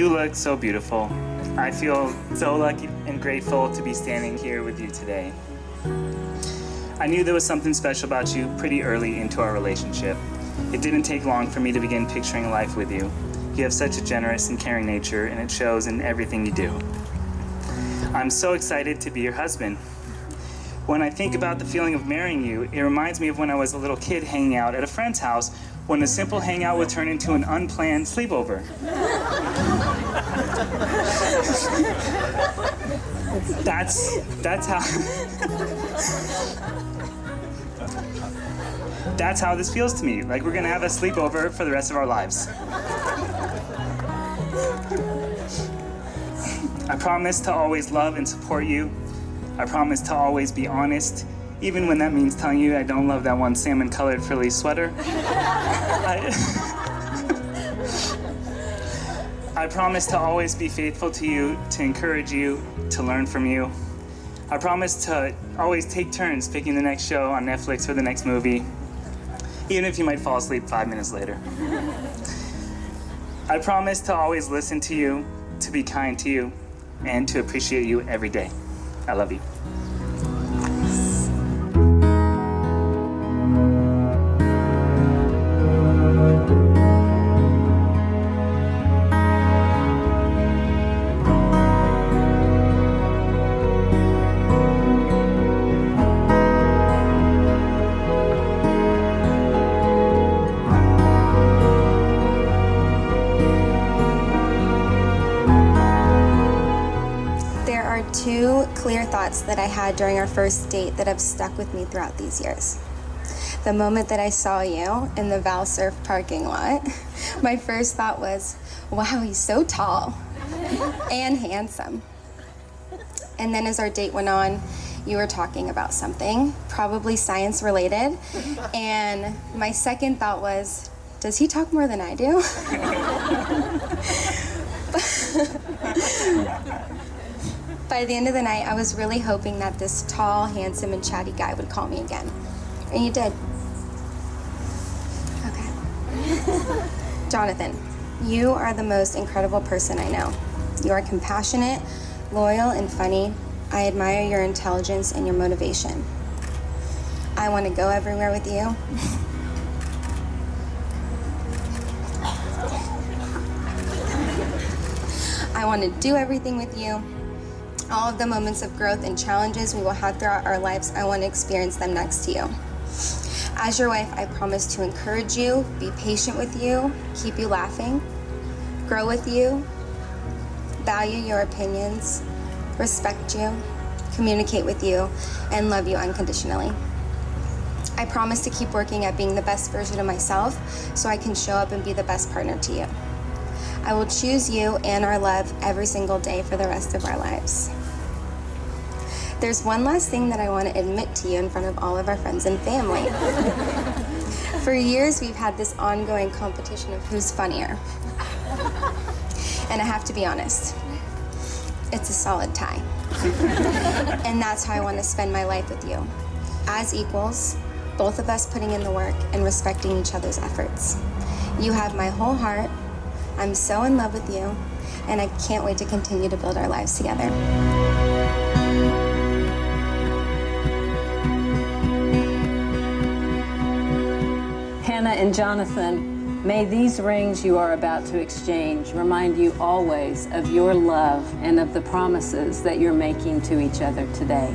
You look so beautiful. I feel so lucky and grateful to be standing here with you today. I knew there was something special about you pretty early into our relationship. It didn't take long for me to begin picturing life with you. You have such a generous and caring nature, and it shows in everything you do. I'm so excited to be your husband. When I think about the feeling of marrying you, it reminds me of when I was a little kid hanging out at a friend's house when a simple hangout would turn into an unplanned sleepover. That's how that's how this feels to me. Like we're gonna have a sleepover for the rest of our lives. I promise to always love and support you. I promise to always be honest, even when that means telling you I don't love that one salmon-colored frilly sweater. I promise to always be faithful to you, to encourage you, to learn from you. I promise to always take turns picking the next show on Netflix or the next movie, even if you might fall asleep 5 minutes later. I promise to always listen to you, to be kind to you, and to appreciate you every day. I love you. There are two clear thoughts that I had during our first date that have stuck with me throughout these years. The moment that I saw you in the Valsurf parking lot, my first thought was, wow, he's so tall and handsome. And then as our date went on, you were talking about something, probably science related, and my second thought was, does he talk more than I do? By the end of the night, I was really hoping that this tall, handsome, and chatty guy would call me again. And you did. Okay. Jonathan, you are the most incredible person I know. You are compassionate, loyal, and funny. I admire your intelligence and your motivation. I want to go everywhere with you. I want to do everything with you. All of the moments of growth and challenges we will have throughout our lives, I want to experience them next to you. As your wife, I promise to encourage you, be patient with you, keep you laughing, grow with you, value your opinions, respect you, communicate with you, and love you unconditionally. I promise to keep working at being the best version of myself so I can show up and be the best partner to you. I will choose you and our love every single day for the rest of our lives. There's one last thing that I want to admit to you in front of all of our friends and family. For years, we've had this ongoing competition of who's funnier. And I have to be honest, it's a solid tie. And that's how I want to spend my life with you. As equals, both of us putting in the work and respecting each other's efforts. You have my whole heart. I'm so in love with you, and I can't wait to continue to build our lives together. Hannah and Jonathan, may these rings you are about to exchange remind you always of your love and of the promises that you're making to each other today.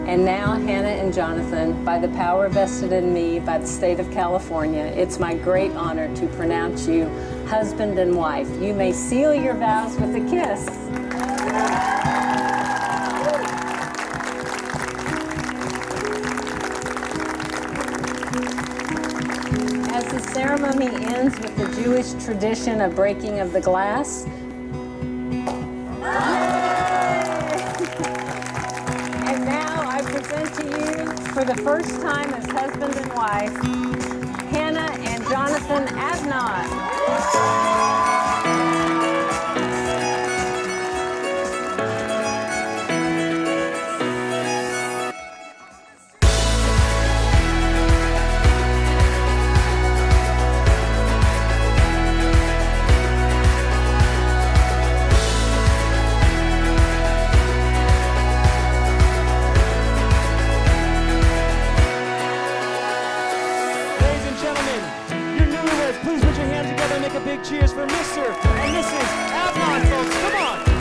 And now, Hannah and Jonathan, by the power vested in me by the state of California, it's my great honor to pronounce you husband and wife. You may seal your vows with a kiss. As the ceremony ends with the Jewish tradition of breaking of the glass, and now I present to you, for the first time as husband and wife, Hannah and Jonathan Avnon. Let's please put your hands together and make a big cheers for Mr. and Mrs. Avnon, folks. Come on.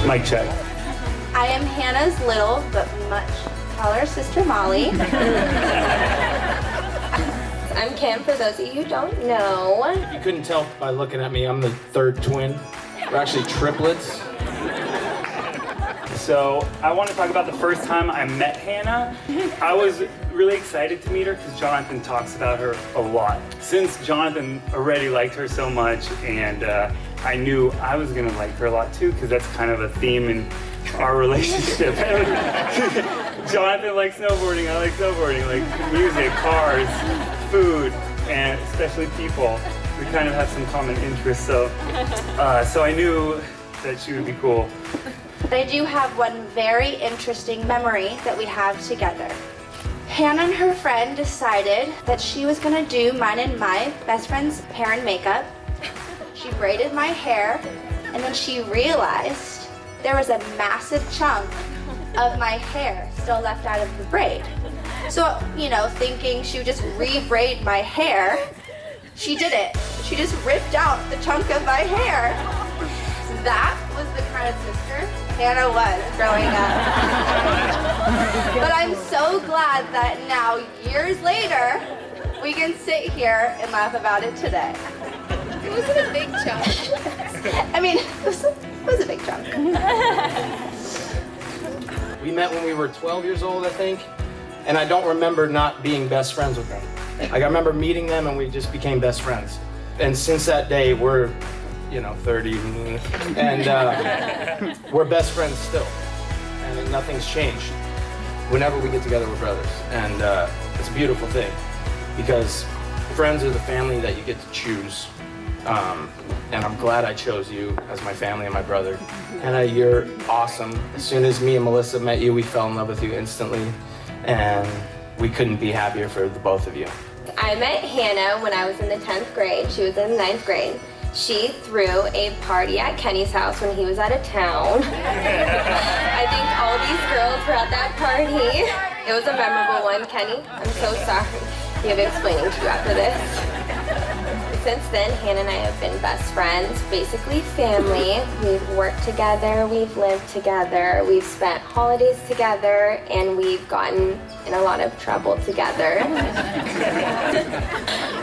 Mic check. I am Hannah's little but much taller sister Molly. I'm Kim, for those of you who don't know. If you couldn't tell by looking at me, I'm the third twin. We're actually triplets. So I want to talk about the first time I met Hannah. I was really excited to meet her because Jonathan talks about her a lot. Since Jonathan already liked her so much, and I knew I was gonna like her a lot too, because that's kind of a theme in our relationship. Jonathan likes snowboarding, I like snowboarding, like music, cars, food, and especially people. We kind of have some common interests, so I knew that she would be cool. But I do have one very interesting memory that we have together. Hannah and her friend decided that she was gonna do mine and my best friend's hair and makeup. She braided my hair, and then she realized there was a massive chunk of my hair still left out of the braid. So, you know, thinking she would just re-braid my hair, she did it. She just ripped out the chunk of my hair. That was the kind of sister Hannah was growing up. But I'm so glad that now, years later, we can sit here and laugh about it today. It wasn't a big chunk. I mean, it was a big chunk. We met when we were 12 years old, I think, and I don't remember not being best friends with them. Like, I remember meeting them and we just became best friends. And since that day, we're, 30, and we're best friends still. And nothing's changed. Whenever we get together, we're brothers. And it's a beautiful thing, because friends are the family that you get to choose. And I'm glad I chose you as my family and my brother. Hannah, you're awesome. As soon as me and Melissa met you, we fell in love with you instantly. And we couldn't be happier for the both of you. I met Hannah when I was in the 10th grade. She was in the 9th grade. She threw a party at Kenny's house when he was out of town. I think all these girls were at that party. It was a memorable one, Kenny. I'm so sorry. You have explaining to you after this. Since then, Hannah and I have been best friends, basically family. We've worked together, we've lived together, we've spent holidays together, and we've gotten in a lot of trouble together.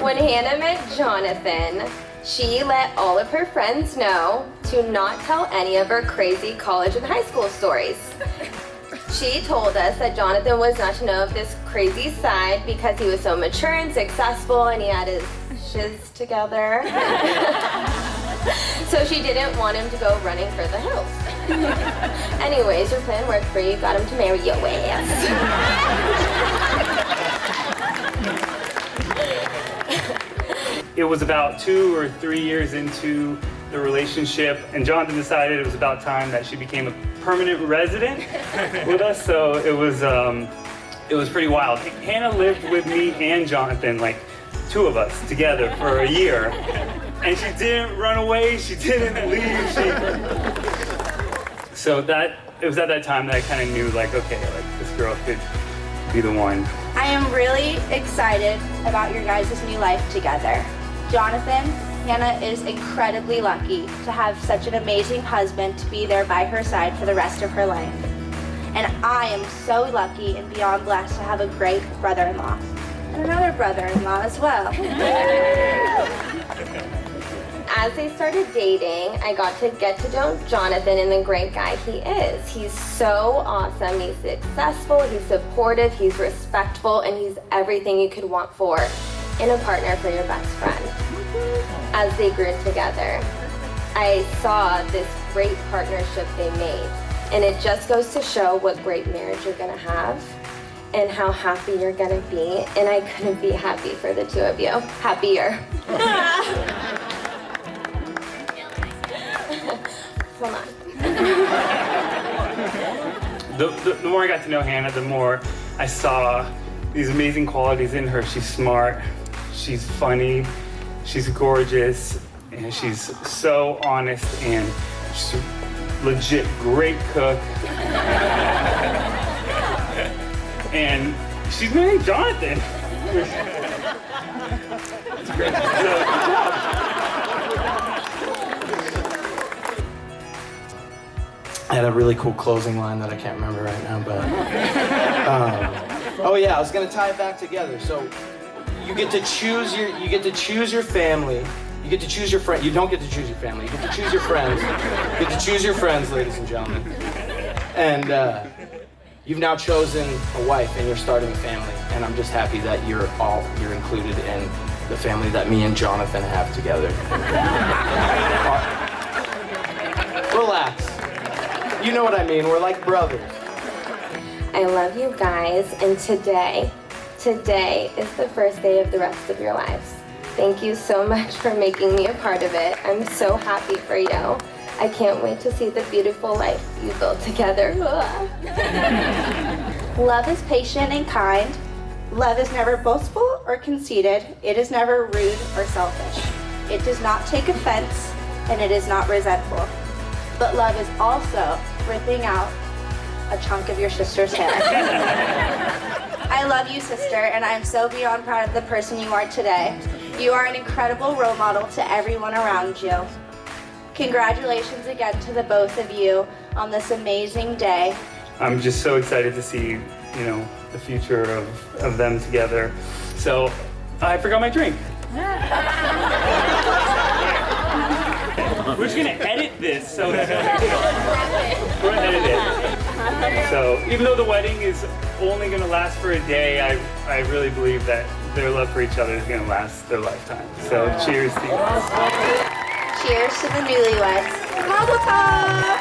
When Hannah met Jonathan, she let all of her friends know to not tell any of her crazy college and high school stories. She told us that Jonathan was not to know of this crazy side because he was so mature and successful and he had his shiz together. So she didn't want him to go running for the hills. Anyways, your plan worked for you. Got him to marry your ass. It was about 2 or 3 years into the relationship, and Jonathan decided it was about time that she became a permanent resident with us, so it was pretty wild. Hannah lived with me and Jonathan, like 2 of us together for a year, and she didn't run away, she didn't leave, so it was at that time that I kind of knew, like, okay, like this girl could be the one. I am really excited about your guys' new life together. Jonathan, Hannah is incredibly lucky to have such an amazing husband to be there by her side for the rest of her life. And I am so lucky and beyond blessed to have a great brother-in-law. And another brother-in-law as well. As they started dating, I got to get to know Jonathan and the great guy he is. He's so awesome. He's successful, he's supportive, he's respectful, and he's everything you could want in a partner for your best friend. As they grew together, I saw this great partnership they made. And it just goes to show what great marriage you're gonna have and how happy you're gonna be. And I couldn't be happy for the two of you. Happier. Hold on. The more I got to know Hannah, the more I saw these amazing qualities in her. She's smart, she's funny, she's gorgeous, and she's so honest, and she's a legit great cook. And she's married Jonathan. It's great. So, good job. I had a really cool closing line that I can't remember right now, but oh yeah, I was gonna tie it back together. So you get to choose your family. You get to choose your friend. You don't get to choose your family. You get to choose your friends. You get to choose your friends, ladies and gentlemen. And you've now chosen a wife, and you're starting a family. And I'm just happy that you're included in the family that me and Jonathan have together. Relax. You know what I mean. We're like brothers. I love you guys, and today is the first day of the rest of your lives. Thank you so much for making me a part of it. I'm so happy for you. I can't wait to see the beautiful life you built together. Love is patient and kind. Love is never boastful or conceited. It is never rude or selfish. It does not take offense, and it is not resentful. But love is also ripping out a chunk of your sister's hair. I love you, sister, and I'm so beyond proud of the person you are today. You are an incredible role model to everyone around you. Congratulations again to the both of you on this amazing day. I'm just so excited to see, the future of them together. So, I forgot my drink. We're just gonna edit this, so we're gonna edit it. So, even though the wedding is only gonna last for a day, I really believe that their love for each other is gonna last their lifetime. So, cheers to you guys. Cheers to the newlyweds. Mazel tov!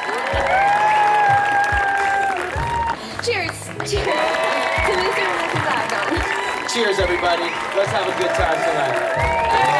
Cheers. Cheers. To Mr. and Mrs. Avnon. Cheers, everybody. Let's have a good time tonight.